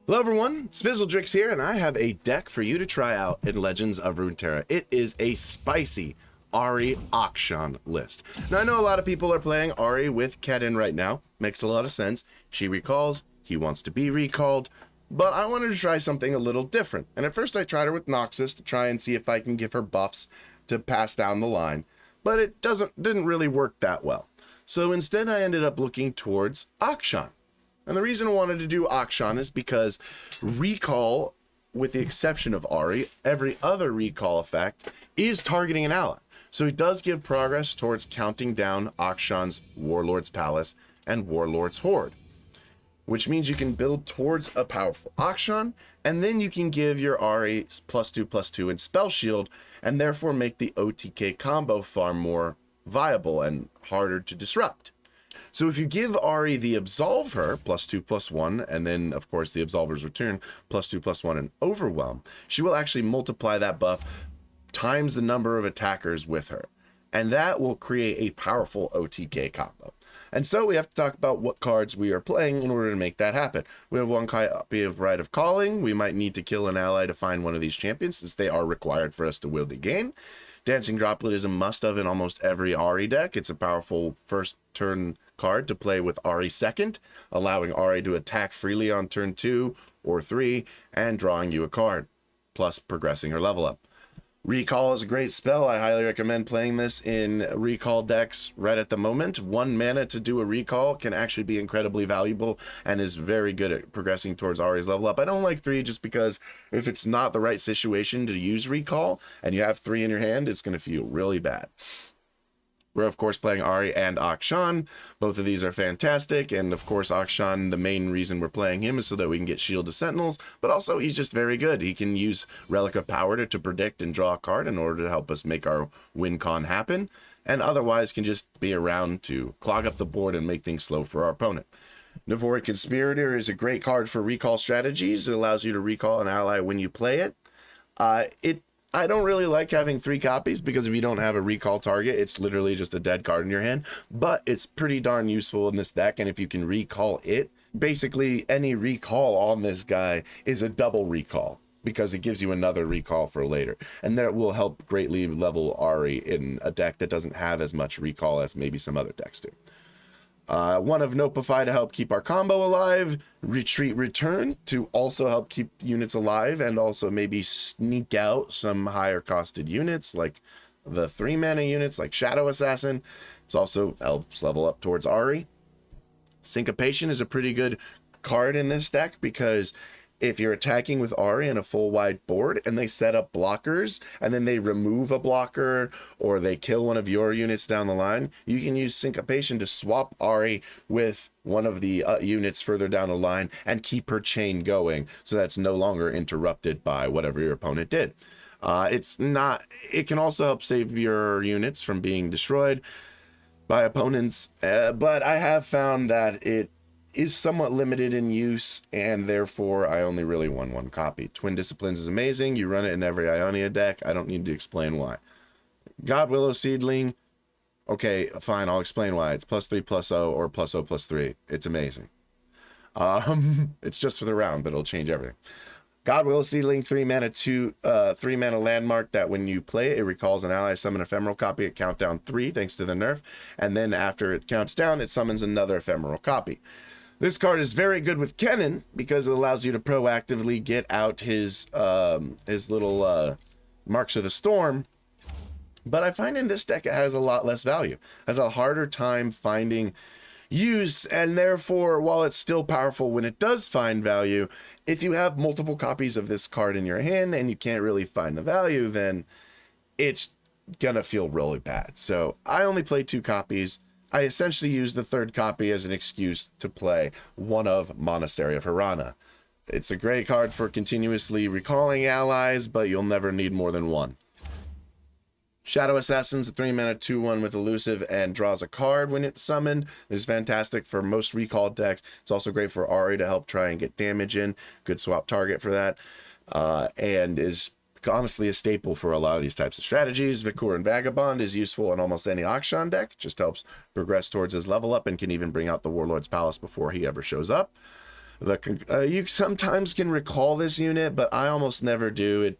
Hello everyone, it's Fizzledrix here, and I have a deck for you to try out in Legends of Runeterra. It is a spicy Ahri Akshan list. Now I know a lot of people are playing Ahri with Kennen right now. Makes a lot of sense. She recalls, he wants to be recalled, but I wanted to try something a little different. And at first I tried her with Noxus to try and see if I can give her buffs to pass down the line, but it didn't really work that well. So instead I ended up looking towards Akshan. And the reason I wanted to do Akshan is because recall, with the exception of Ahri, every other recall effect is targeting an ally. So it does give progress towards counting down Akshan's Warlord's Palace and Warlord's Horde, which means you can build towards a powerful Akshan, and then you can give your Ahri +2/+2 and Spell Shield, and therefore make the OTK combo far more viable and harder to disrupt. So if you give Ahri the Absolver, +2/+1, and then of course the Absolver's Return, +2/+1 and Overwhelm, she will actually multiply that buff times the number of attackers with her. And that will create a powerful OTK combo. And so we have to talk about what cards we are playing in order to make that happen. We have one copy of Rite of Calling. We might need to kill an ally to find one of these champions, since they are required for us to win the game. Dancing Droplet is a must-have in almost every Ahri deck. It's a powerful first turn card to play with Ahri second, allowing Ahri to attack freely on turn 2 or 3 and drawing you a card, plus progressing her level up. Recall is a great spell. I highly recommend playing this in recall decks right at the moment. 1 mana to do a recall can actually be incredibly valuable and is very good at progressing towards Ahri's level up. I don't like 3 just because if it's not the right situation to use recall and you have 3 in your hand, it's going to feel really bad. We're of course playing Ahri and Akshan. Both of these are fantastic, and of course Akshan, the main reason we're playing him is so that we can get Shield of Sentinels, but also he's just very good. He can use Relic of Power to predict and draw a card in order to help us make our win con happen, and otherwise can just be around to clog up the board and make things slow for our opponent. Navoric Conspirator is a great card for recall strategies. It allows you to recall an ally when you play it. I don't really like having 3 copies because if you don't have a recall target, it's literally just a dead card in your hand, but it's pretty darn useful in this deck. And if you can recall it, basically any recall on this guy is a double recall because it gives you another recall for later. And that will help greatly level Ahri in a deck that doesn't have as much recall as maybe some other decks do. One of Nopify to help keep our combo alive, Retreat Return to also help keep units alive and also maybe sneak out some higher costed units like the 3 mana units like Shadow Assassin. It's also helps level up towards Ahri. Syncopation is a pretty good card in this deck because if you're attacking with Ahri in a full wide board and they set up blockers and then they remove a blocker or they kill one of your units down the line, you can use Syncopation to swap Ahri with one of the units further down the line and keep her chain going so that's no longer interrupted by whatever your opponent did. It can also help save your units from being destroyed by opponents, but I have found that it is somewhat limited in use, and therefore I only really won 1 copy. Twin Disciplines is amazing. You run it in every Ionia deck. I don't need to explain why. God Willow Seedling, okay, fine, I'll explain why. It's +3/+0 or +0/+3. It's amazing. It's just for the round, but it'll change everything. God Willow Seedling, 3 mana 3 mana landmark that when you play it, it recalls an ally, summon ephemeral copy at countdown 3 thanks to the nerf, and then after it counts down, it summons another ephemeral copy. This card is very good with Kennen because it allows you to proactively get out his little Marks of the Storm. But I find in this deck it has a lot less value. It has a harder time finding use, and therefore, while it's still powerful when it does find value, if you have multiple copies of this card in your hand and you can't really find the value, then it's gonna feel really bad. So I only play 2 copies. I essentially use the 3rd copy as an excuse to play one of Monastery of Hirana. It's a great card for continuously recalling allies, but you'll never need more than 1. Shadow Assassin's a 3 mana 2/1 with elusive and draws a card when it's summoned. It's fantastic for most recall decks. It's also great for Ahri to help try and get damage in. Good swap target for that. And is honestly a staple for a lot of these types of strategies. Vikuran Vagabond is useful in almost any Akshan deck. Just helps progress towards his level up and can even bring out the Warlord's Palace before he ever shows up. You sometimes can recall this unit, but I almost never do.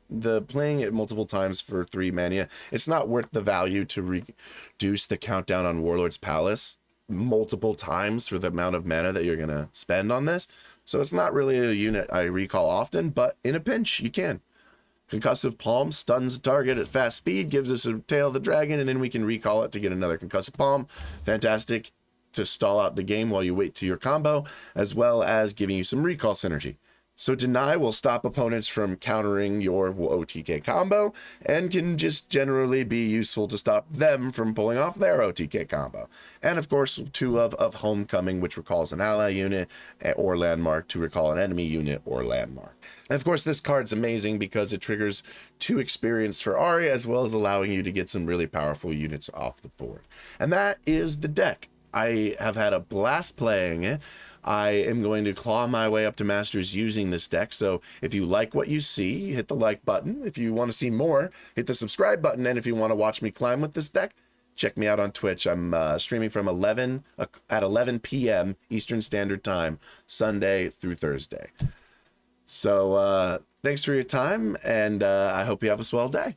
Playing it multiple times for 3 mana, it's not worth the value to reduce the countdown on Warlord's Palace multiple times for the amount of mana that you're going to spend on this. So it's not really a unit I recall often, but in a pinch, you can. Concussive Palm stuns the target at fast speed, gives us a Tail of the Dragon, and then we can recall it to get another Concussive Palm. Fantastic to stall out the game while you wait to your combo, as well as giving you some recall synergy. So Deny will stop opponents from countering your OTK combo, and can just generally be useful to stop them from pulling off their OTK combo. And of course, 2 of Homecoming, which recalls an ally unit or landmark to recall an enemy unit or landmark. And of course, this card's amazing because it triggers 2 experience for Ahri, as well as allowing you to get some really powerful units off the board. And that is the deck. I have had a blast playing it. I am going to claw my way up to Masters using this deck. So if you like what you see, hit the like button. If you want to see more, hit the subscribe button. And if you want to watch me climb with this deck, check me out on Twitch. I'm streaming from 11 p.m. Eastern Standard Time, Sunday through Thursday. So thanks for your time, and I hope you have a swell day.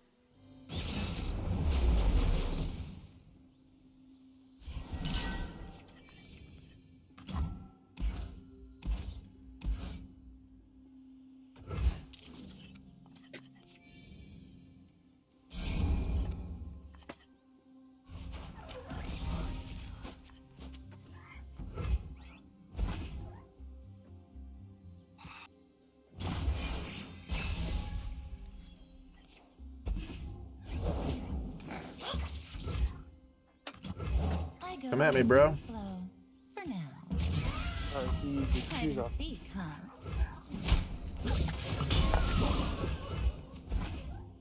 Come at me, bro. For now. Shoes off. Seek, huh?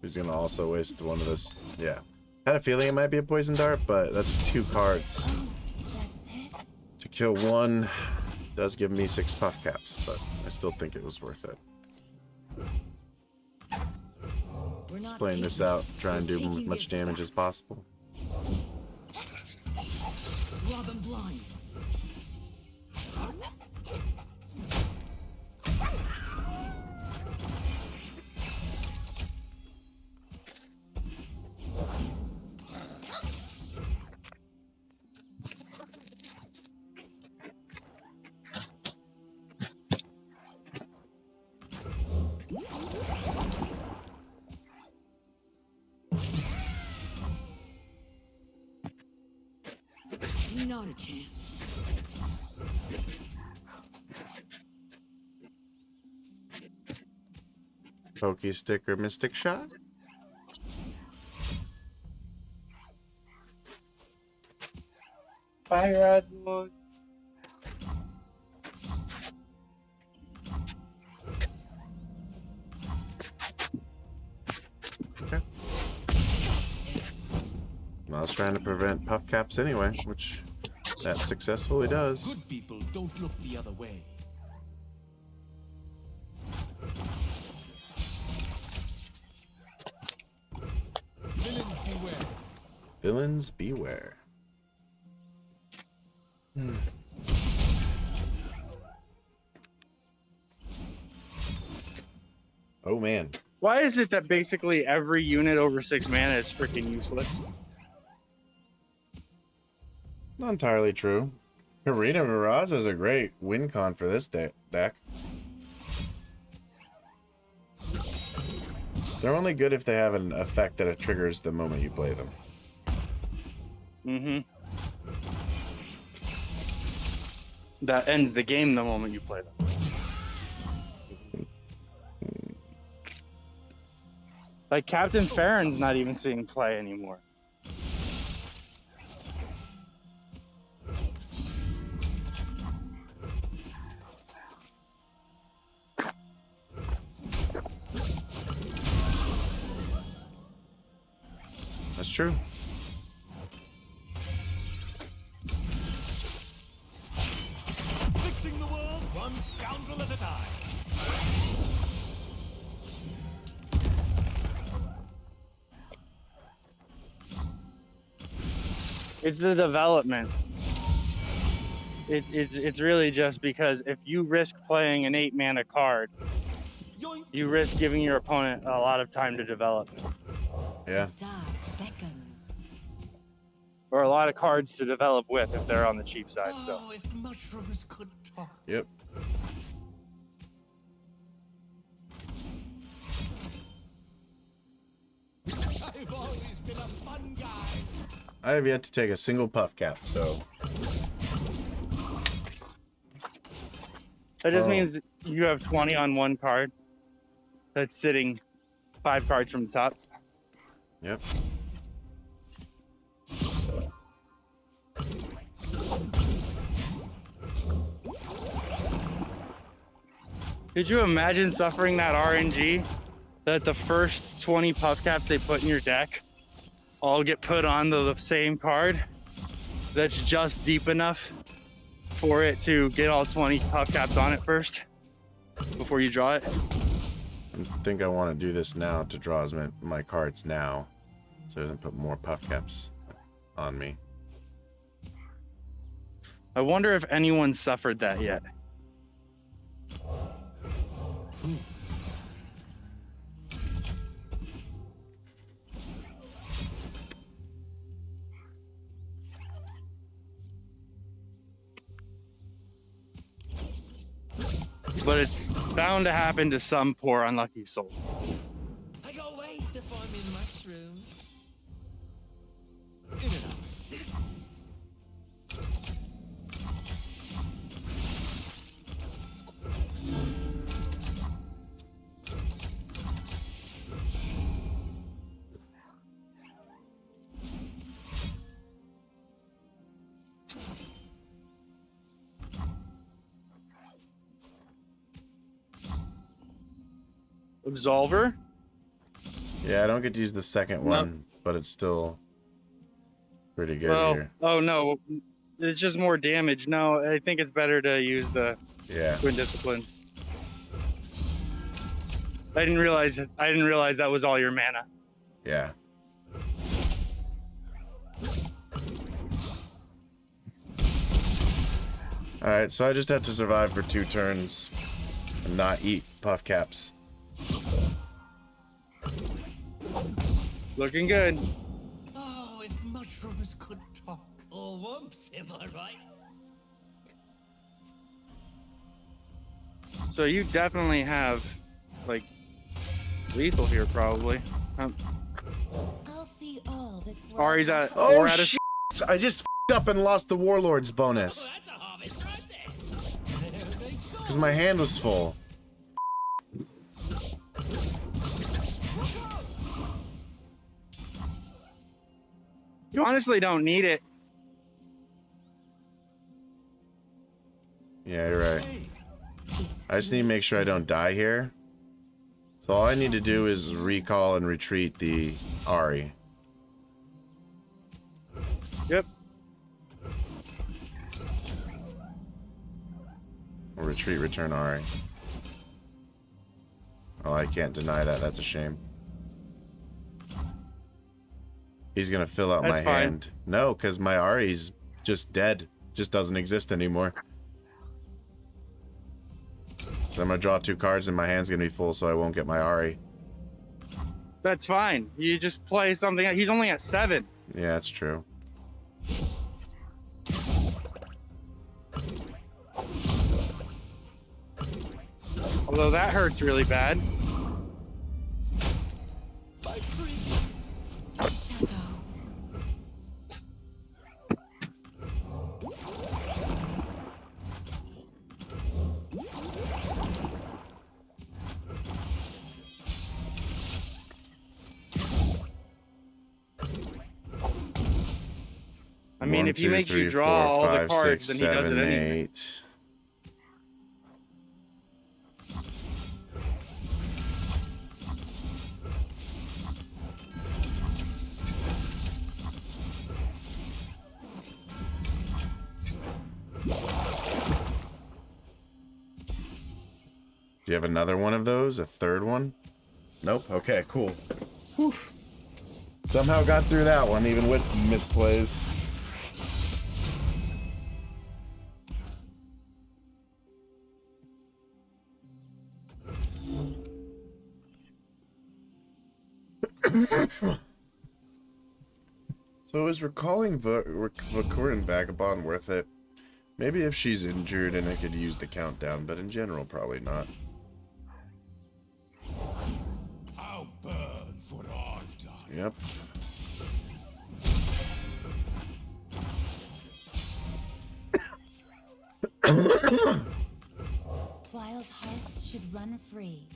Who's gonna also waste one of this? Yeah. Had a feeling it might be a poison dart, but that's 2 cards. That's it. To kill 1 does give me 6 puff caps, but I still think it was worth it. Just playing this out, try and do as much damage as possible. Rob 'em blind. Not a chance. Pokey stick or mystic shot? Fire Rod. Okay. Well, I was trying to prevent puff caps anyway, which that successfully does. Good people don't look the other way. Villains beware. Villains beware. Oh man. Why is it that basically every unit over 6 mana is freaking useless? Not entirely true. Karina Viraza is a great win con for this deck. They're only good if they have an effect that it triggers the moment you play them. Mm-hmm. That ends the game the moment you play them. Like Captain Farron's not even seeing play anymore. That's true. Fixing the world one scoundrel at a time. It's the development. It's really just because if you risk playing an 8-mana card, Yoink. you risk giving your opponent a lot of time to develop, Yeah. Dark beckons. or a lot of cards to develop with if they're on the cheap side. So Oh, if mushrooms could talk. Yep. I've always been a fun guy. I have yet to take a single puff cap, so that just Oh. means you have 20 on one card that's sitting 5 cards from the top. yep. Could you imagine suffering that RNG that the first 20 puff caps they put in your deck all get put on the same card that's just deep enough for it to get all 20 puff caps on it first before you draw it? I think I want to do this now to draw as my cards now, so it doesn't put more puff caps on me. I wonder if anyone suffered that yet. But it's bound to happen to some poor unlucky soul. I got ways to find me mushrooms. In and out. Absolver? Yeah, I don't get to use the second one, but it's still pretty good Well, here. oh no, it's just more damage. No, I think it's better to use the Yeah. Twin Discipline. I didn't realize that was all your mana. Yeah. Alright, so I just have to survive for 2 turns and not eat puff caps. Looking good. Oh, if mushrooms could talk. Or whoops, am I right? So you definitely have, like, lethal here probably. I'll see all this world. Ari's at Oh, 4 out of shit! I just f***ed up and lost the Warlord's bonus. That's a harvest right there. There they go. Because my hand was full. You honestly don't need it. Yeah, you're right. I just need to make sure I don't die here. So all I need to do is recall and retreat the Ahri. Yep. Or retreat, return Ahri. Oh, I can't deny that. That's a shame. He's gonna fill out That's my fine. hand. No, because my Ahri's just dead. Just doesn't exist anymore. So I'm gonna draw 2 cards and my hand's gonna be full, so I won't get my Ahri. That's fine. You just play something. He's only at 7. Yeah, that's true. Although that hurts really bad. My free. Shadow. I mean, 1, if he 2, makes 3, you draw 4, all 5, the cards, 6, then he does it 7, anyway. 8. Do you have another one of those? A third one? Nope. Okay, cool. Whew. Somehow got through that one, even with misplays. So is recalling Vakurin Vagabond worth it? Maybe if she's injured and I could use the countdown, but in general, probably not. I'll burn for what I've done. Yep. Wild hearts should run free.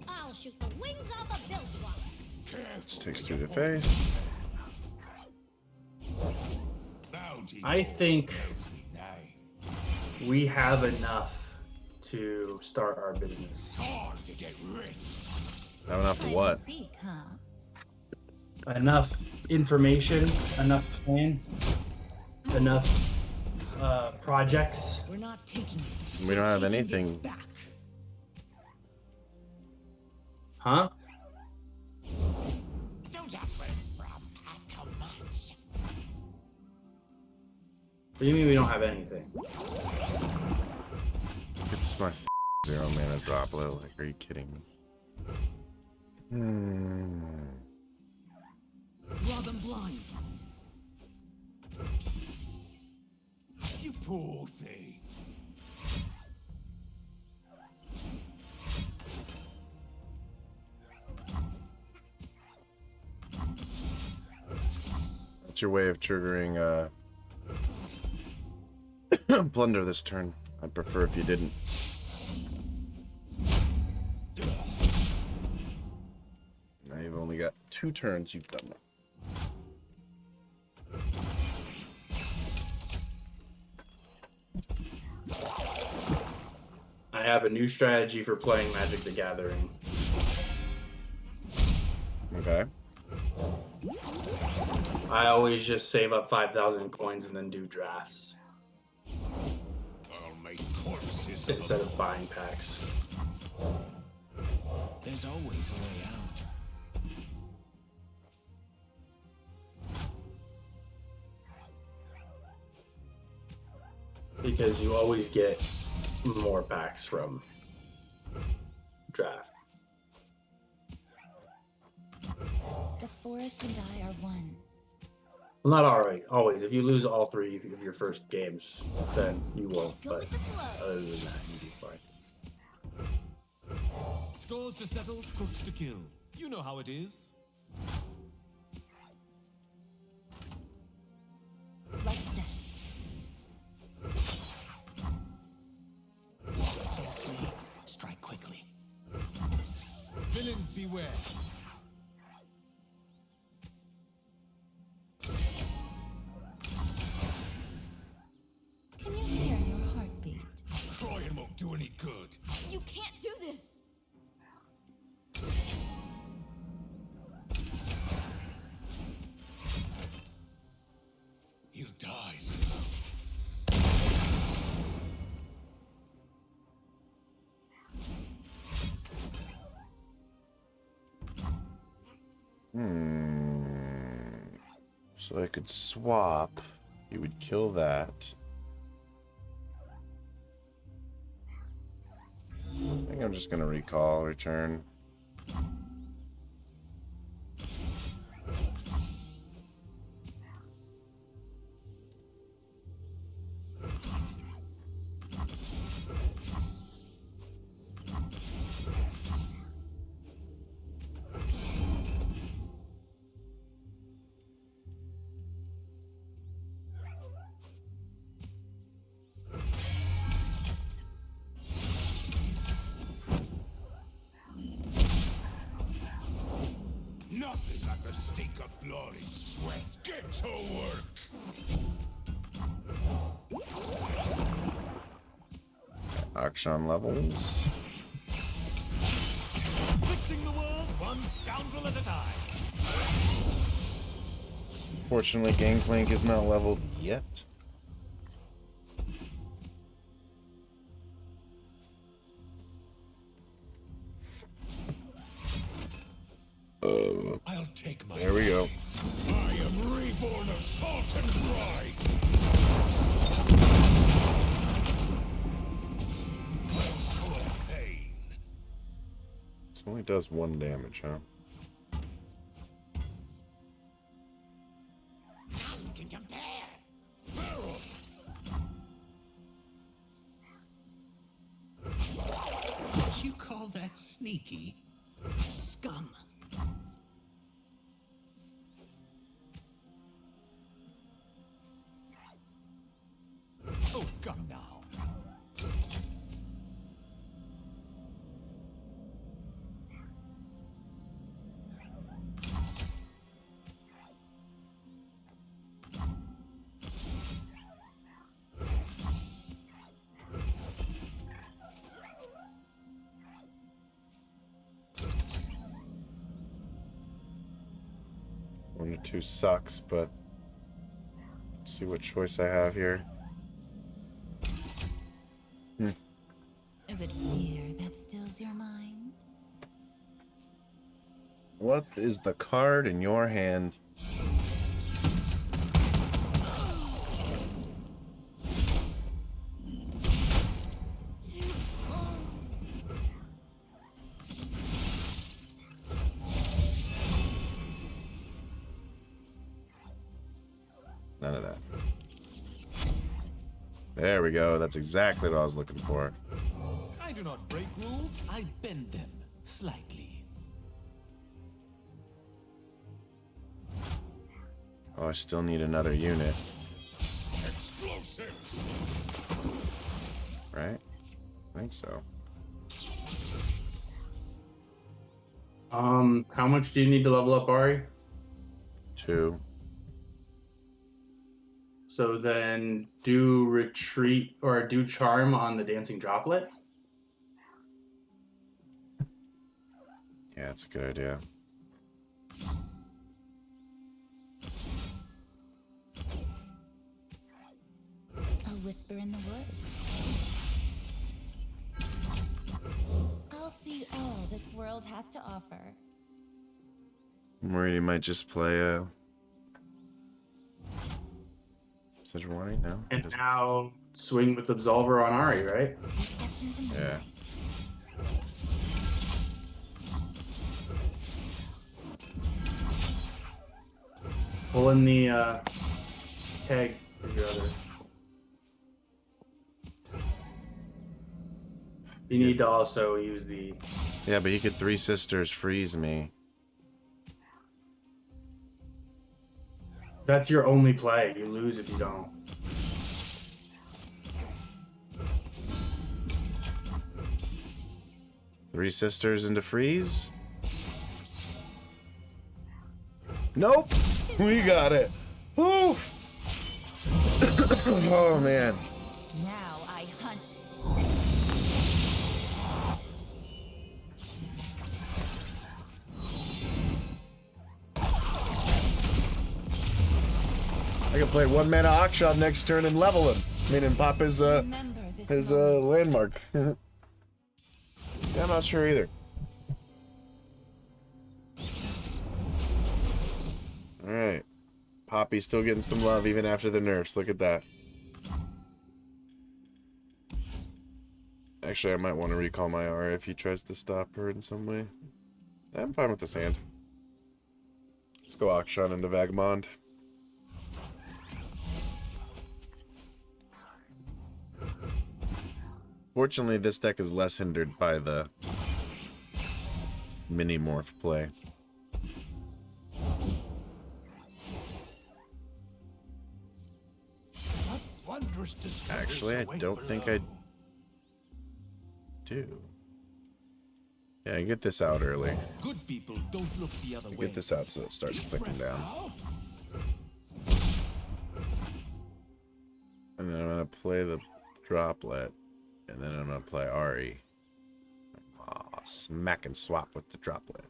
I'll shoot the wings off a Billswallow. This takes through the face. I think we have enough to start our business. Time to get rich. Have enough of what? Seek, huh? Enough information, enough plan, enough projects. We're not taking it. We don't have anything. Back. Huh? Don't ask where it's from. Ask how much. What do you mean we don't have anything? It's my 0 mana droplet. Like, are you kidding me? Draw them blind. You poor thing. What's your way of triggering plunder this turn? I'd prefer if you didn't. Now you've only got 2 turns you've done that. I have a new strategy for playing Magic the Gathering. Okay. I always just save up 5,000 coins and then do drafts I'll make corpses instead of buying packs. There's always a way out. Because you always get more packs from draft. The forest and I are one. Well, not always. If you lose all 3 of your first games, then you won't. Go But with the flow. other than that, you'll be fine. Scores to settle, crooks to kill. You know how it is. Like that. Walk softly, strike quickly. Villains beware. Can you hear your heartbeat? Crying won't do any good. You can't do this. He'll die soon. So I could swap. You would kill that. I think I'm just gonna recall, return. Nothing like the stink of blood and sweat. Get to work. Akshan levels. Fixing the world one scoundrel at a time. Fortunately, Gangplank is not leveled yet. I'll take my There we go. I am reborn of salt and brine. I'll show pain. It only does 1 damage, huh? call that sneaky? Scum. Oh, come now. One or two sucks, but let's see what choice I have here. Is it fear that stills your mind? What is the card in your hand? None of that. There we go. That's exactly what I was looking for. I do not break rules, I bend them slightly. Oh, I still need another unit. Explosive. Right? I think so. How much do you need to level up, Ari? 2. So then do retreat or do charm on the dancing droplet. Yeah, that's a good idea. A whisper in the woods. I'll see all this world has to offer. I'm worried he might just play a... Such warning? No? He And doesn't. now swing with Absolver on Ari, right? 2 steps into Yeah. moonlight. Pull in the tag for your other. You need to also use the. Yeah, but he could Three Sisters freeze me. That's your only play. You lose if you don't. Three Sisters into freeze? Nope! We got it! Woo! Oh, man. Now I hunt. I can play 1 mana Akshan next turn and level him. I mean, and pop his Remember this moment. landmark. Yeah, I'm not sure either. Alright. Poppy's still getting some love even after the nerfs. Look at that. Actually, I might want to recall my R if he tries to stop her in some way. I'm fine with the sand. Let's go Akshan into Vagabond. Fortunately, this deck is less hindered by the mini morph play. What wondrous discoveries Actually, I await don't think below. I do. Yeah, get this out early. Good people don't look the other way. Get this out so it starts clicking down. Now, And then I'm going to play the droplet. And then I'm going to play Ahri. Aw, smack and swap with the droplet.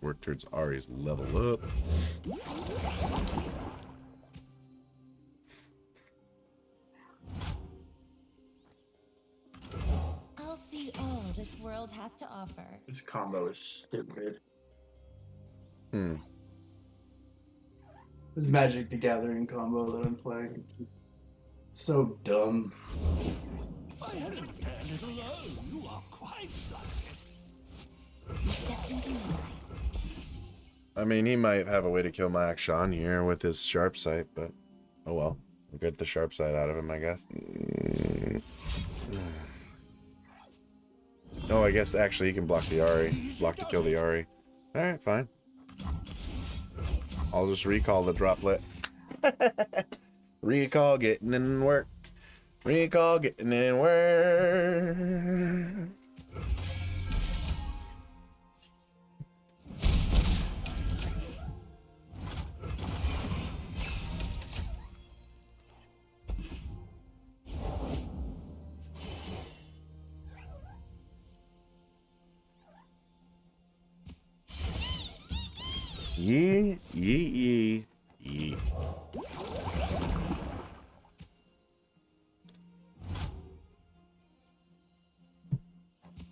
Work towards Ahri's level up. I'll see all this world has to offer. This combo is stupid. Hmm. This Magic the Gathering combo that I'm playing is so dumb. I hadn't a little low. You are quite sly. 2 steps into moonlight. I mean, he might have a way to kill my Akshan here with his sharp sight, but oh well. Get the sharp side out of him, I guess. Oh, I guess actually he can block the Ahri. Block to kill the Ahri. Alright, fine. I'll just recall the droplet. Recall getting in work. Recall getting in work. Yee, yee, yee, yee.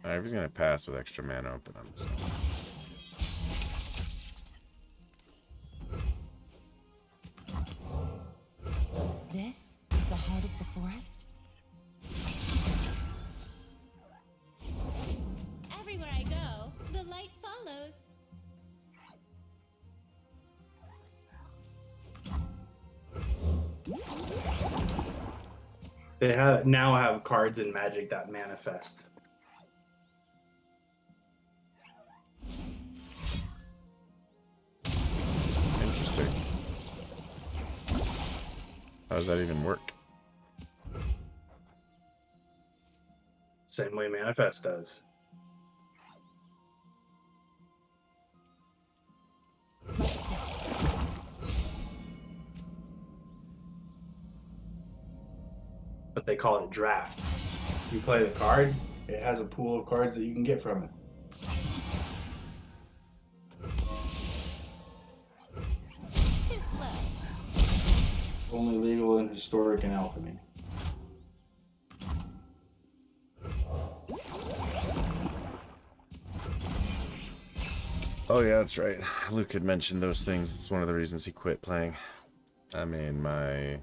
Alright, if he's gonna pass with extra mana open, I'm just gonna... This is the heart of the forest? Everywhere I go, the light follows. They now have cards in Magic that manifest. Interesting. How does that even work? Same way manifest does. But they call it draft. You play the card, it has a pool of cards that you can get from it. Too slow. Only legal in Historic and Alchemy. Oh yeah, that's right. Luke had mentioned those things. It's one of the reasons he quit playing. I mean, my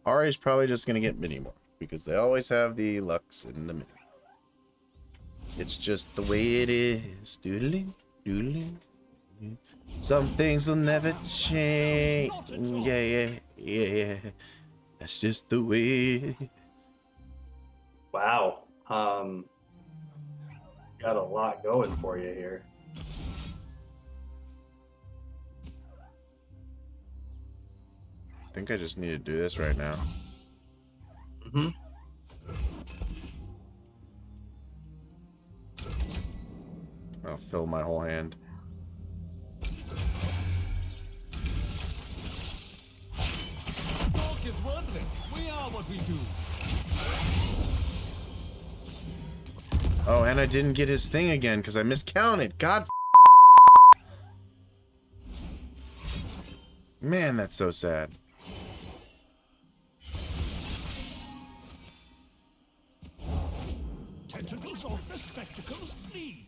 Ahri's probably just gonna get mini morph because they always have the Lux in the mini. It's just the way it is. Doodling, doodling. Some things will never change. Yeah, yeah, yeah. That's just the way. Wow. Got a lot going for you here. I think I just need to do this right now. Mm-hmm. I'll fill my whole hand. Talk is worthless. We are what we do. Oh, and I didn't get his thing again because I miscounted. God. Man, that's so sad. Tentacles off the spectacles, please.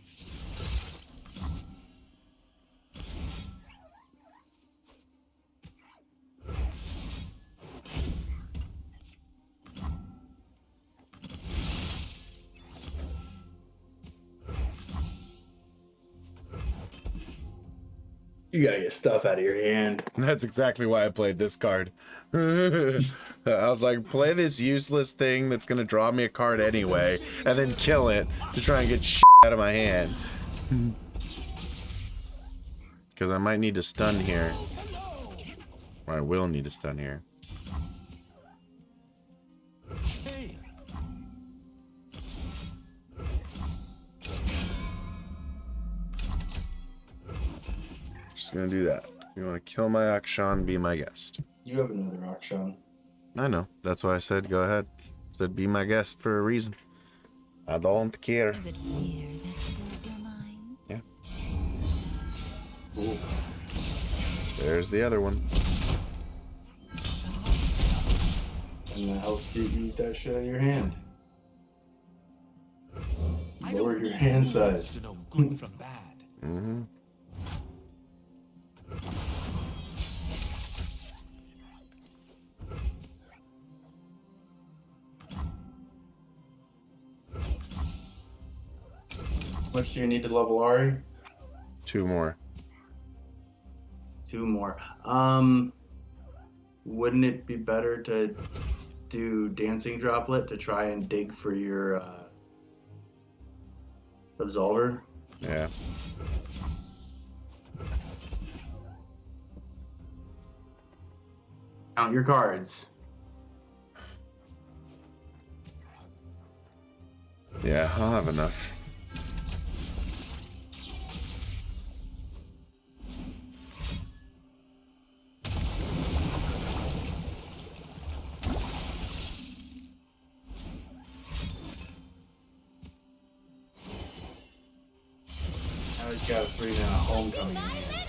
You gotta get stuff out of your hand. That's exactly why I played this card. I was like, play this useless thing that's gonna draw me a card anyway, and then kill it to try and get shit out of my hand. Because I might need to stun here. Or I will need to stun here. Hey, Just gonna do that. You wanna kill my Akshan, be my guest. You have another Akshan. I know. That's why I said go ahead. Said be my guest for a reason. I don't care. Is it fear that fills your mind? Yeah. Ooh. There's the other one. And that helps you eat that shit out of your hand. I Lower don't your need hand rules size. to know good from bad. Mm-hmm. How much do you need to level Ahri? 2 more. 2 more. wouldn't it be better to do Dancing Droplet to try and dig for your absolver? Yeah. Count your cards. Yeah, I'll have enough. Now he's got a 3-mana homecoming. My limit.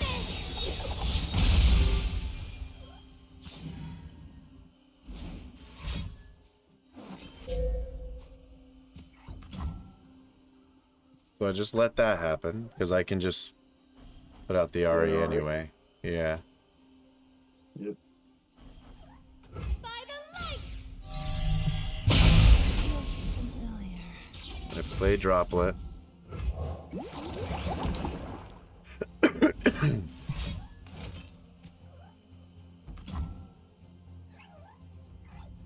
So I just let that happen because I can just put out the Ahri Ahri. anyway. Yeah. Yep. By the light. Familiar. I play Droplet.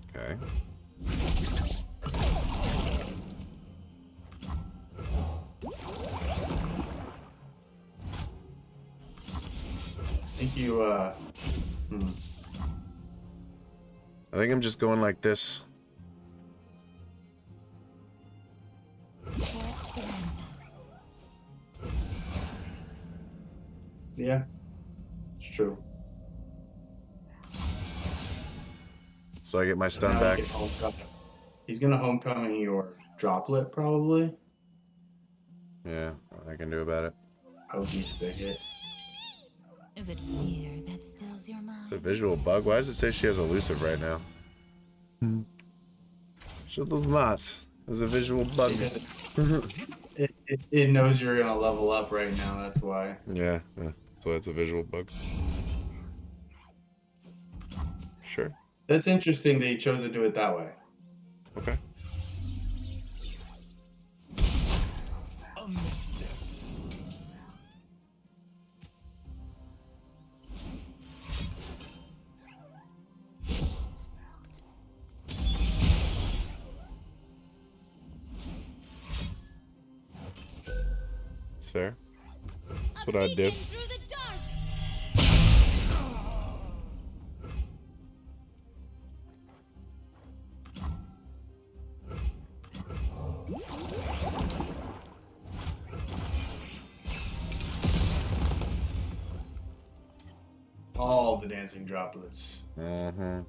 Okay. I think you, I think I'm just going like this. Force surrounds us. yeah, it's true. So I get my stun Now back. you get homecoming. He's gonna homecoming your Droplet probably. Yeah, what I can do about it. OG stick it. Is it fear that stills your It's a mind? visual bug. Why does it say she has elusive right now? She does not. There's a visual bug. It knows you're gonna level up right now. That's why. Yeah, that's why it's a visual bug. Sure. That's interesting that you chose to do it that way. Okay. A misstep. It's fair. That's what I'd do. Through the dark. All the dancing droplets. Mm-hmm.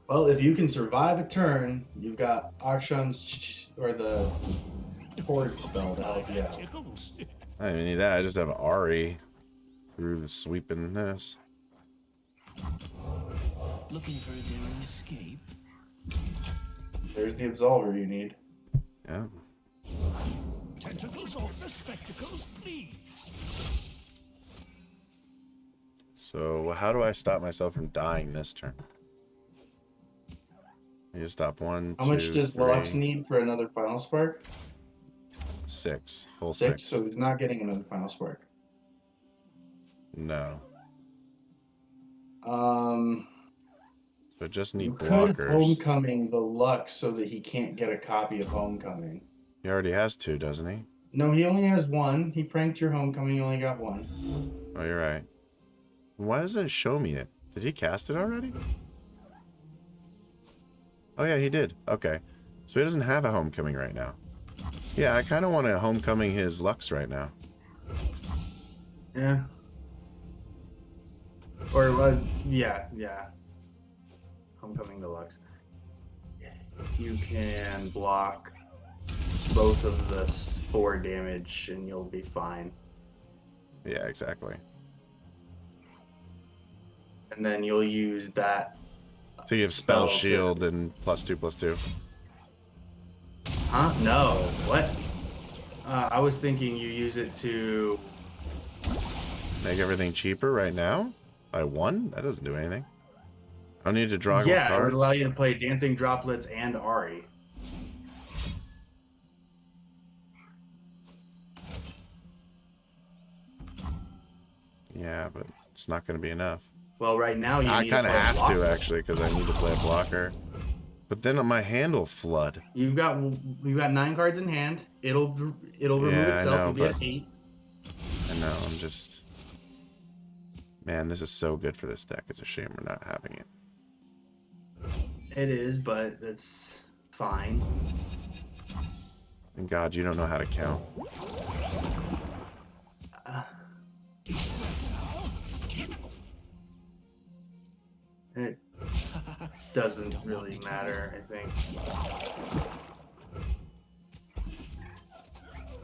Well, if you can survive a turn, you've got Akshan's or the horde spell to help you out. Tickles. I don't even need that. I just have Ahri through the sweepingness. Looking for a daring escape? There's the absolver you need. Yeah. Tentacles off the spectacles, please. So how do I stop myself from dying this turn? You just stop one, How two, much does three, Lux need for another final spark? 6. Full 6. 6. So he's not getting another final spark. No. So I just You need could blockers. homecoming the Lux so that he can't get a copy of homecoming. He already has 2, doesn't he? No, he only has 1. He pranked your homecoming. He only got 1. Oh, you're right. Why doesn't it show me it? Did he cast it already? Oh yeah, he did. Okay. So he doesn't have a homecoming right now. Yeah, I kind of want to homecoming his Lux right now. Yeah. Or yeah. Homecoming Deluxe. You can block both of the 4 damage and you'll be fine. Yeah, exactly. And then you'll use that. So you have spell Spell shield and +2/+2. Huh? No. What? I was thinking you use it to. Make everything cheaper right now? By 1? That doesn't do anything. I don't need to draw more Yeah, it would cards. allow you to play Dancing Droplets and Ahri. Yeah, but it's not going to be enough. Well, right now you I need kind of play a have blocker. to, actually, because I need to play a blocker. But then my hand will flood. You've got 9 cards in hand. It'll remove Yeah, I itself. know, You'll be at but- 8. I know, I'm just... Man, this is so good for this deck. It's a shame we're not having it. It is, but it's fine. And God, you don't know how to count. It doesn't really matter, I think.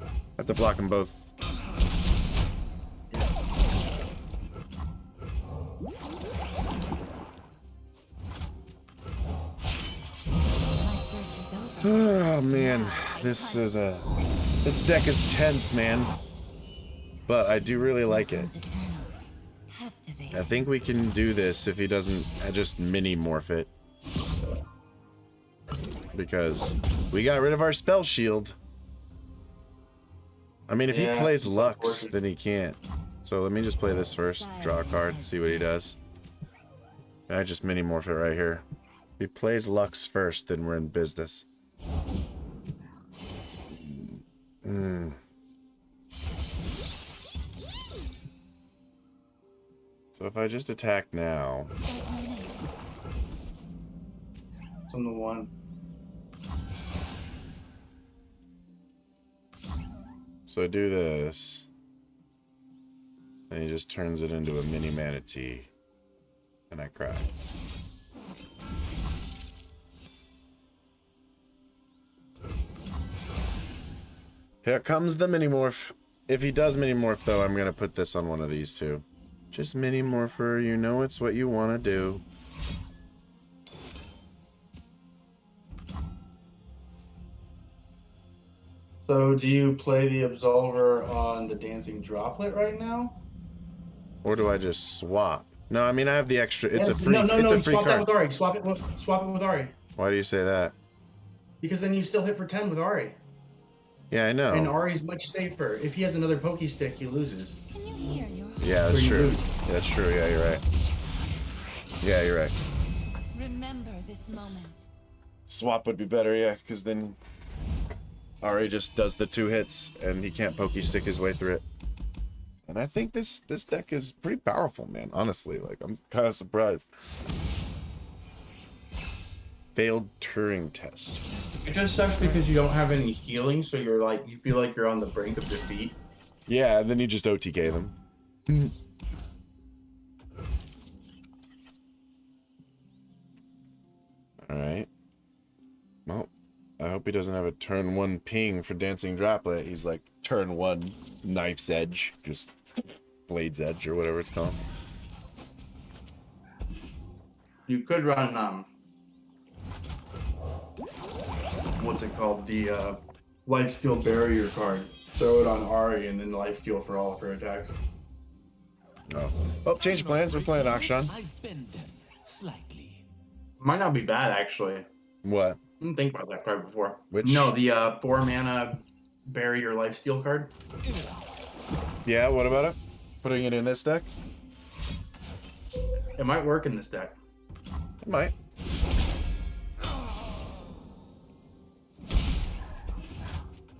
I have to block them both. My search is over. Oh man, this deck is tense, man. But I do really like it. Eternal. Captivate. I think we can do this if he doesn't just mini morph it. Because we got rid of our spell shield. I mean, if he Yeah, plays it's Lux, unfortunate. then he can't. So let me just play this first, draw a card, see what he does. I just mini morph it right here. If he plays Lux first, then we're in business. So if I just attack now, It's on the 1. so I do this, and he just turns it into a mini manatee, and I cry. Here comes the mini morph. If he does mini morph, though, I'm gonna put this on one of these two. Just mini morpher, you know it's what you want to do. So, do you play the Absolver on the Dancing Droplet right now? Or do I just swap? No, I mean I have the extra. It's a Yeah, free. No, it's a free swap that card. with Ahri. Swap it with Ahri. Why do you say that? Because then you still hit for 10 with Ahri. Yeah, I know. And Ahri's much safer. If he has another Pokey Stick, he loses. Can you hear your heart? Yeah, that's Or you true. lose. That's true. Yeah, you're right. Yeah, you're right. Remember this moment. Swap would be better, yeah, because then Ahri just does the 2 hits and he can't pokey stick his way through it. And I think this deck is pretty powerful, man. Honestly, like I'm kind of surprised. Failed Turing test. It just sucks because you don't have any healing, so you feel like you're on the brink of defeat. Yeah, and then you just OTK them. All right. Well, I hope he doesn't have a turn 1 ping for Dancing Droplet. He's like turn 1 Knife's Edge, just Blade's Edge or whatever it's called. You could run what's it called? The Lifesteal Barrier card. Throw it on Ahri and then Lifesteal for all of her attacks. Oh. Well, change plans. We're playing Akshan. I bend them slightly. Might not be bad actually. What? I didn't think about that card before. Which? No, the 4 mana Barrier Lifesteal card. Yeah, what about it? Putting it in this deck? It might work in this deck. It might.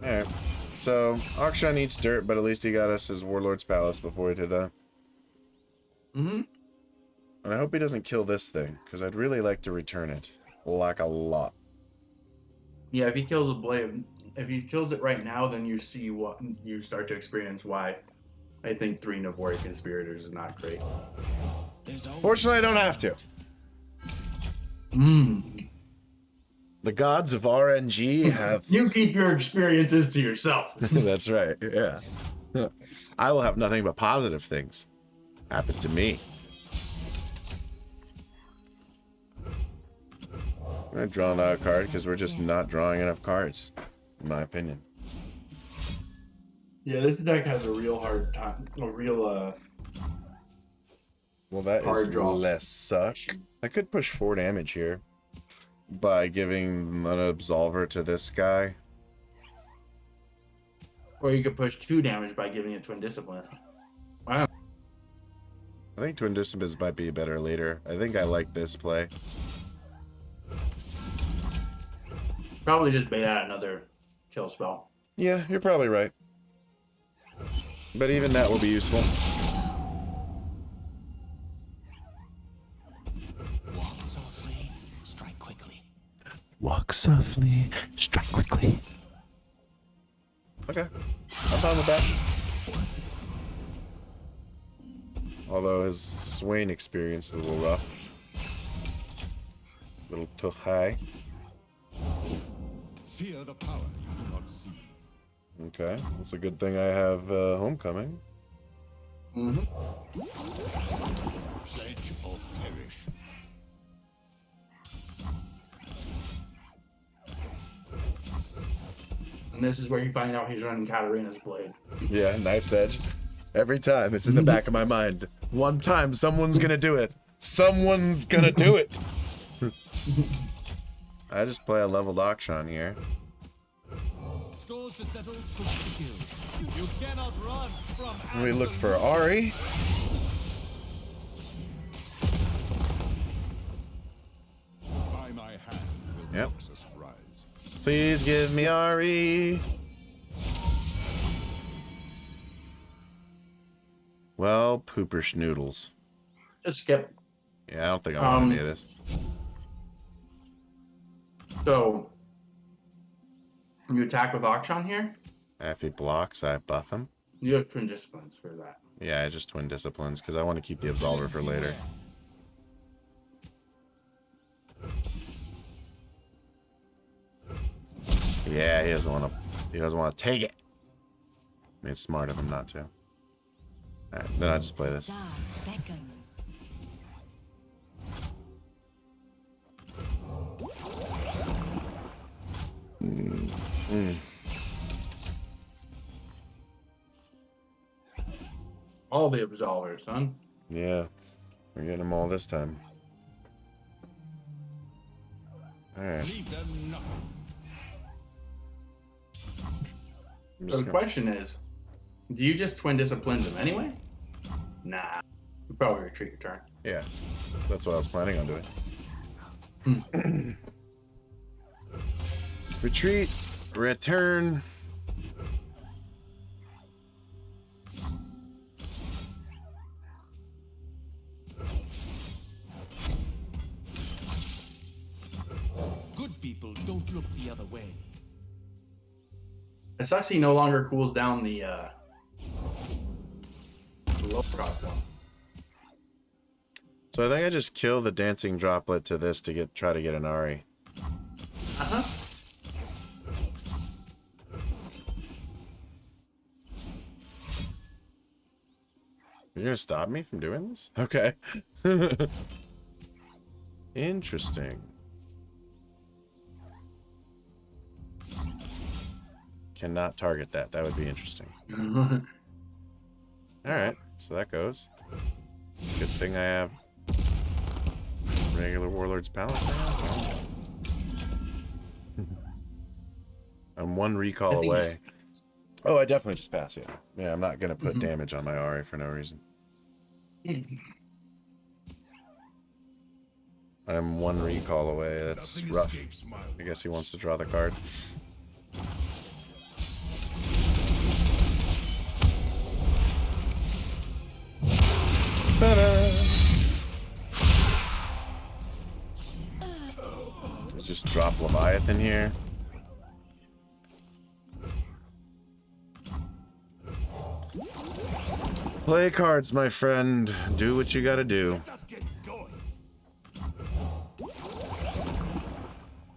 Alright. So, Akshan eats dirt, but at least he got us his Warlord's Palace before he did that. Mm-hmm. And I hope he doesn't kill this thing, because I'd really like to return it. Like a lot. Yeah, if he kills a blade, if he kills it right now, then you start to experience why I think 3 Navori Conspirators is not great. Fortunately, I don't have to. The gods of RNG have... You keep your experiences to yourself. That's right, yeah. I will have nothing but positive things happen to me. I'm gonna draw another card because we're just not drawing enough cards, in my opinion. Yeah, this deck has a real hard time. Well, that Card is draws. less suck. I could push 4 damage here by giving an Absolver to this guy. Or you could push 2 damage by giving it Twin Discipline. Wow. I think Twin Disciples might be better later. I think I like this play. Probably just bait out another kill spell. Yeah, you're probably right. But even that will be useful. Walk softly, strike quickly. Walk softly, strike quickly. Okay, I'm fine with that. Although his Swain experience is a little rough. A little too high. Fear the power you do not see. Okay, it's a good thing I have Homecoming. Mm-hmm. Pledge or perish. And this is where you find out he's running Katarina's blade. Yeah, Knife's Edge. Every time, it's in the back of my mind. One time, someone's gonna do it. Someone's gonna do it. I just play a leveled Akshan here. Scores to settle, push to kill. You cannot run from We look for Ahri. By my hand will Yep. Noxus rise. Please give me Ahri. Well, pooper schnoodles. Just skip. Yeah, I don't think I want any of this. So, you attack with Akshan here? If he blocks, I buff him. You have Twin Disciplines for that. Yeah, I just Twin Disciplines because I want to keep the Absolver for later. Yeah, he doesn't want to. He doesn't want to take it. I mean, it's smart of him not to. Alright, then I just play this. Dark beckons. All the Absolvers, son. Yeah, we're getting them all this time. Alright. Leave them nothing. I'm So just the gonna- question is, do you just Twin Disciplines him anyway? Nah. You probably retreat your turn. Yeah, that's what I was planning on doing. Retreat, return. Good people don't look the other way. It sucks he no longer cools down the low cost one. So I think I just kill the dancing droplet to this to try to get an Ahri. Uh-huh. You're gonna stop me from doing this? Okay. Interesting. Cannot target that. That would be interesting. Alright, so that goes. Good thing I have regular Warlord's Palace now. I'm one recall away. Oh, I definitely just pass it. Yeah, I'm not gonna put damage on my Ahri for no reason. I'm one recall away. That's Nothing rough. escapes my I guess he wants to draw the card. Let's just drop Leviathan here. Play cards, my friend. Do what you gotta do. Let's get going.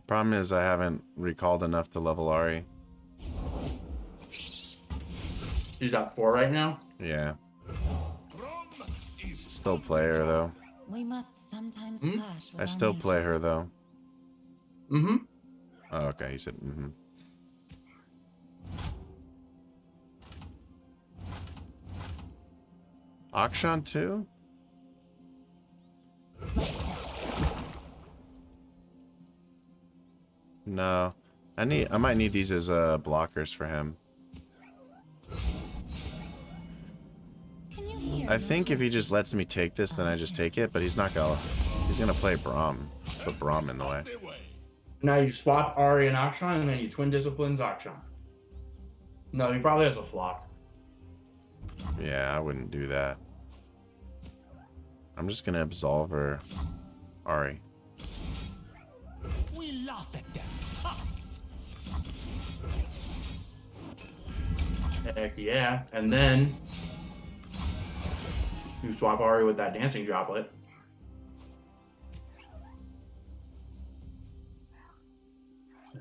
Problem is, I haven't recalled enough to level Ahri. She's at 4 right now. Yeah. Rome is Still play her, though. We must sometimes clash with I our still play her, natures. though. Mm-hmm. Oh, okay, he said, mm-hmm. Akshan, too? No. I might need these as blockers for him. Can you hear I think if he just lets me take this, then I just take it, but he's not gonna. He's gonna play Braum. Put Braum in the way. Now you swap Ahri and Akshan, and then you twin disciplines Akshan. No, he probably has a flock. Yeah, I wouldn't do that. I'm just gonna absolver Ahri. We laugh at them. Heck yeah. And then you swap Ahri with that dancing droplet.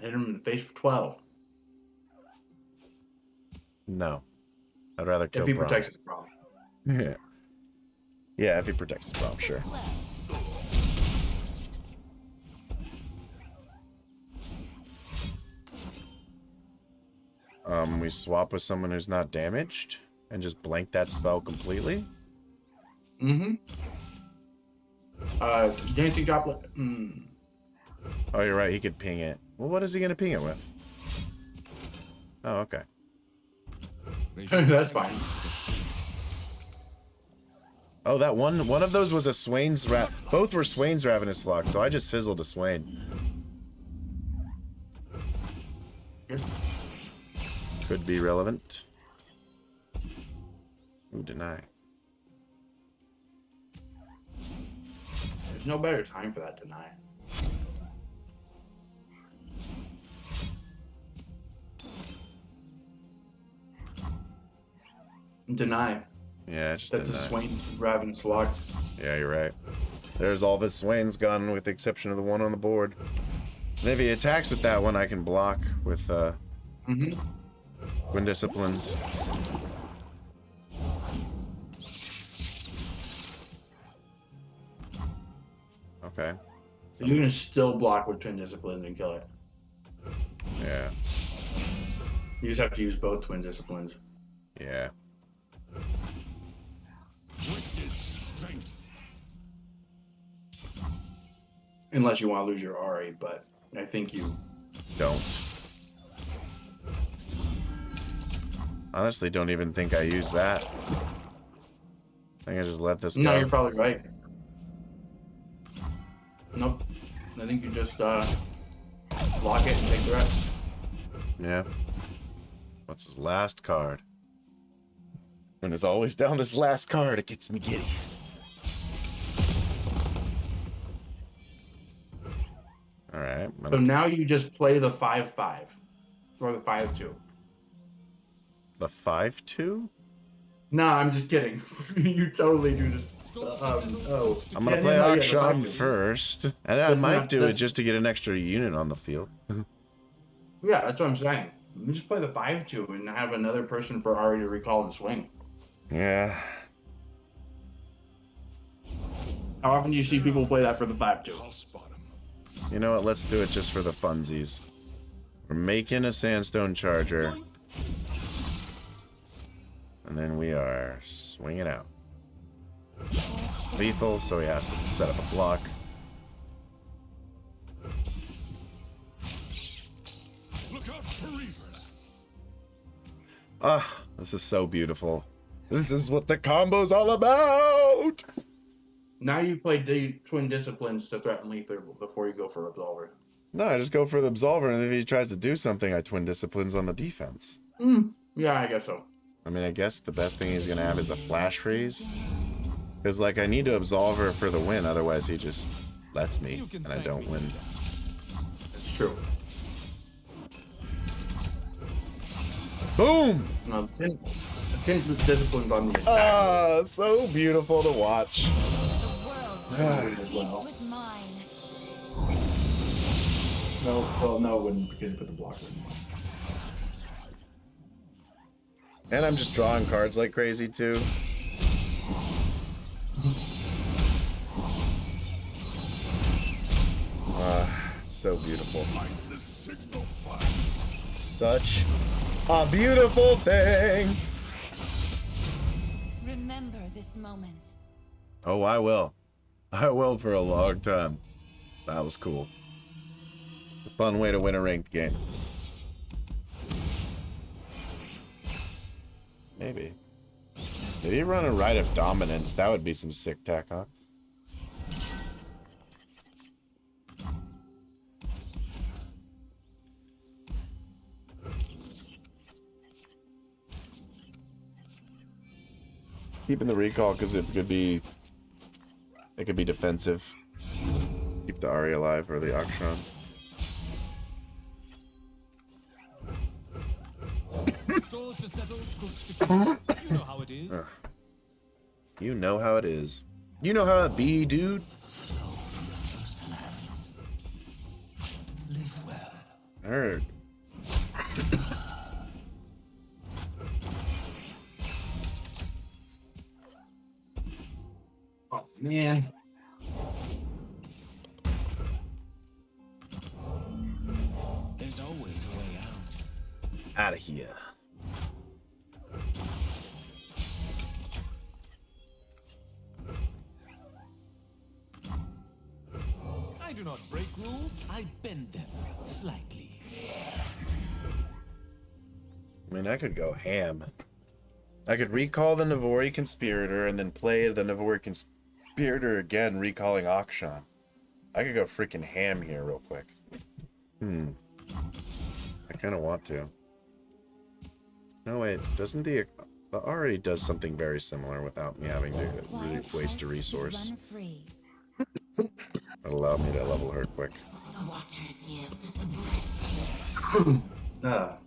Hit him in the face for 12. No, I'd rather kill If he Braum. protects his problem. Yeah. Yeah, if he protects his Braum, sure. We swap with someone who's not damaged and just blank that spell completely. Mm-hmm. Dancing droplet. Oh, you're right. He could ping it. Well, what is he gonna ping it with? Oh, okay. That's fine. Oh, that one of those was a Swain's both were Swain's Ravenous Lock, so I just fizzled a Swain. Good. Could be relevant. Ooh, deny. There's no better time for that deny. Deny. Yeah, just That's deny. a Swain's Ravenous Lock. Yeah, you're right. There's all of his Swains gone, with the exception of the one on the board. And if he attacks with that one, I can block with Wind Disciplines. Okay. So you can still block with Twin Disciplines and kill it. Yeah. You just have to use both Twin Disciplines. Yeah. Unless you want to lose your Ahri, but I think you Don't. Honestly, don't even think I used that. I think I just let this go. No, you're probably right. Nope. I think you just block it and take the rest. Yeah. What's his last card? When it's always down to his last card, it gets me giddy. Alright. So now you just play the 5-5 or the 5-2. The 5-2? No, I'm just kidding. You totally do this. I'm gonna play Akshan first. And I might do it just to get an extra unit on the field. Yeah, that's what I'm saying. Let me just play the 5-2 and have another person for Ahri to recall and swing. Yeah. How often do you see people play that for the 5-2? You know what? Let's do it just for the funsies. We're making a Sandstone Charger. And then we are swinging out. Lethal, so he has to set up a block. Ah, this is so beautiful. This is what the combo's all about! Now you play Twin Disciplines to threaten Lethal before you go for Absolver. No, I just go for the Absolver, and if he tries to do something, I Twin Disciplines on the defense. Yeah, I guess so. I mean, I guess the best thing he's gonna have is a Flash Freeze. Because, like, I need to Absolver for the win, otherwise he just lets me, and I don't win. It's true. Boom! No, 10 Disciplines on the attack. Ah, so beautiful to watch. The world's competes with mine. No, well, no, it wouldn't because you put the blocker in. And I'm just drawing cards like crazy, too. So beautiful. Such a beautiful thing. Remember this moment. Oh, I will. I will for a long time. That was cool. A fun way to win a ranked game. Maybe. If you run a Rite of Dominance, that would be some sick tech, huh? Keeping the recall because it could be defensive. Keep the Ahri alive or the Akshan. Scores to settle, cooks to kill. You know how it is. You know how it is. You know how it be, dude. Live well. Heard. Oh man. There's always a way out. Out of here. I do not break rules, I bend them slightly. I mean, I could go ham. I could recall the Navori Conspirator and then play the Navori Conspirator again, recalling Akshan. I could go freaking ham here real quick. I kind of want to. No, wait, doesn't the Ahri does something very similar without me having to really waste a resource. Run free. It'll allow me to level her quick. The waters give the breath.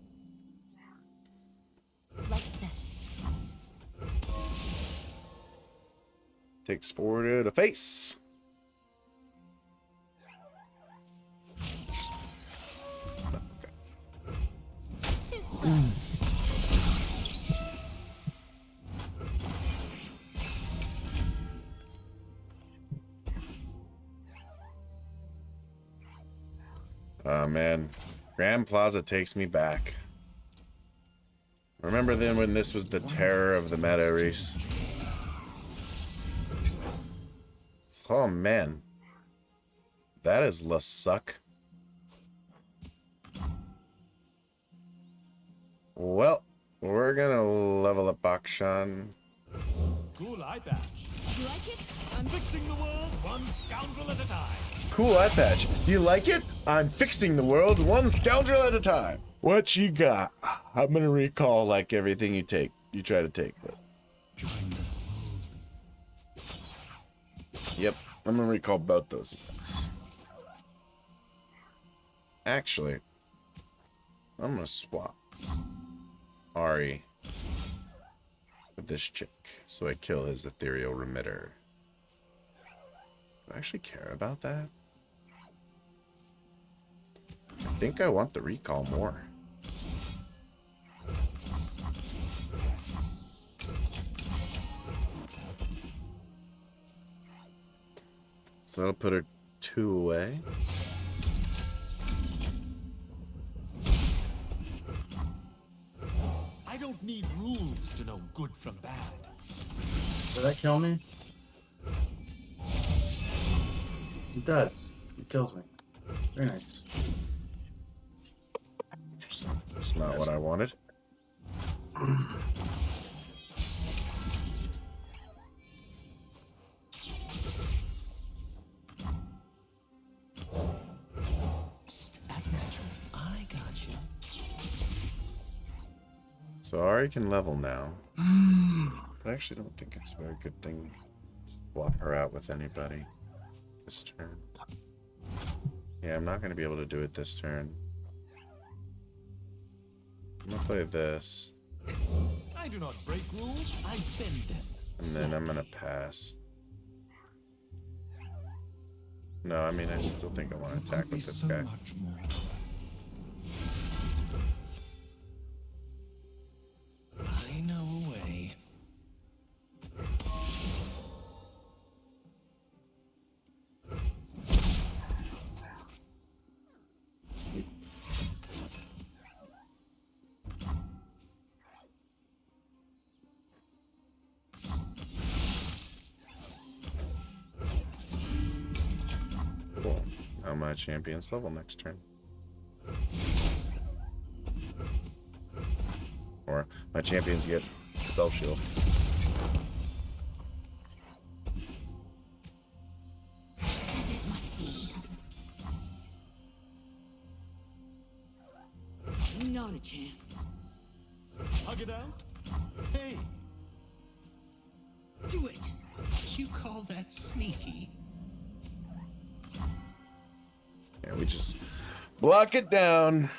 Like this. Takes forward to face. Too slow. Oh man, Grand Plaza takes me back. Remember then when this was the terror of the meta, Reese? Oh man, that is la suck. Well, we're gonna level up Akshan. Cool eye patch. You like it? I'm fixing the world one scoundrel at a time. Cool eye patch. You like it? I'm fixing the world one scoundrel at a time. What you got? I'm gonna recall like everything you try to take, but. Yep, I'm gonna recall both those events. Actually, I'm gonna swap Ahri with this chick so I kill his ethereal remitter. Do I actually care about that? I think I want the recall more. So that'll put her 2 away. I don't need rules to know good from bad. Did that kill me? It does. It kills me. Very nice. It's not what I wanted. I got you. So Ahri can level now. But I actually don't think it's a very good thing to swap her out with anybody this turn. Yeah, I'm not going to be able to do it this turn. I'm going to play this. I do not break rules, I bend them. And then I'm going to pass. No, I mean, I still think I want to attack with this guy. Much more. I know a way. Cool. Now my champion's level next turn. Or my champions get spell shield. not a chance. Hug it out? Hey, Do it. You call that sneaky? Yeah, we just block it down.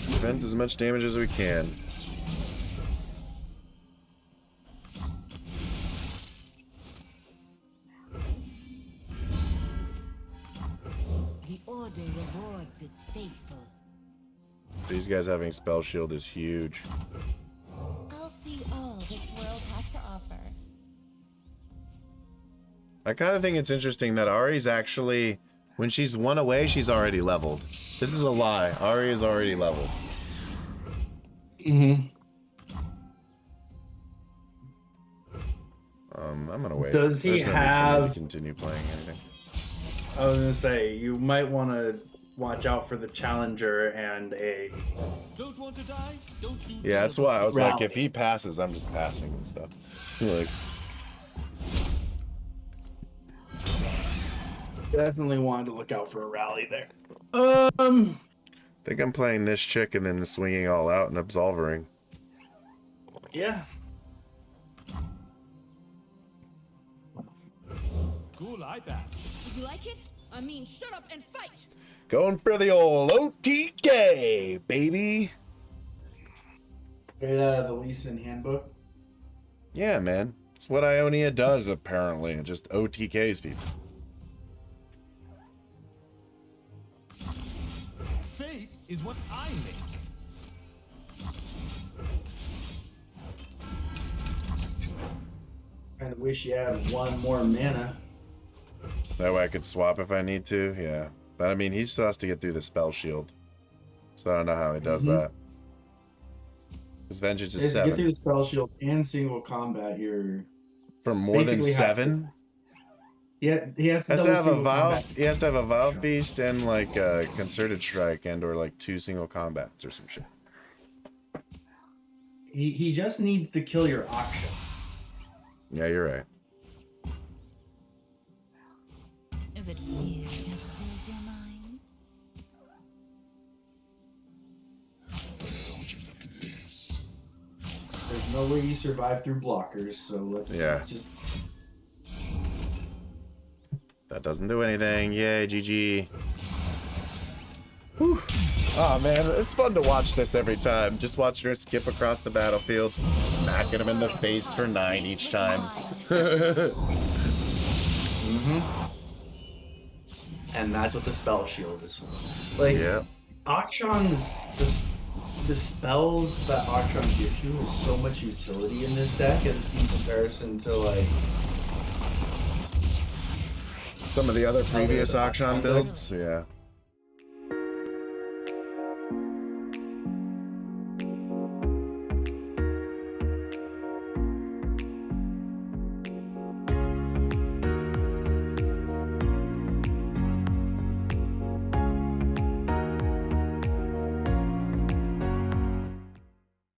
Prevent as much damage as we can. The order rewards its faithful. These guys having spell shield is huge. I'll see all this world has to offer. I kind of think it's interesting that Ahri's actually, when she's one away, she's already leveled. This is a lie. Ahri is already leveled. Mm-hmm. I'm gonna wait. Does he There's no need for me to have- continue playing anything? I was gonna say you might want to watch out for the challenger and a. don't want to die? Don't do Yeah, that's why I was like, Rally. if he passes, I'm just passing and stuff. Like, Definitely wanted to look out for a rally there. I think I'm playing this chick and then swinging all out and absolvering. Yeah. Cool eye patch. Would you like it? I mean, shut up and fight. Going for the old OTK, baby. Right out of the Lee Sin handbook. Yeah, man. It's what Ionia does, apparently. It just OTKs people. Fate is what I make. Kind of wish you had one more mana. That way I could swap if I need to, yeah. But I mean, he still has to get through the spell shield. So I don't know how he does that. His vengeance is If you get 7. through the spell shield and single combat, you're For more than basically has 7? to- Yeah, he has to, Has to double have a single Vial. combat. He has to have a Vial Feast and like a Concerted Strike and or like 2 single combats or some shit. He just needs to kill your auction. Yeah, you're right. Is it fear that steals your mind? There's no way you survive through blockers, so let's just. That doesn't do anything. Yay, GG. Whew. Oh man, it's fun to watch this every time. Just watching her skip across the battlefield, smacking him in the face for 9 each time. And that's what the spell shield is for. Like, Yeah. Akshan's the spells that Akshan gives you is so much utility in this deck in comparison to like Some of the other previous Akshan Akshan builds, yeah.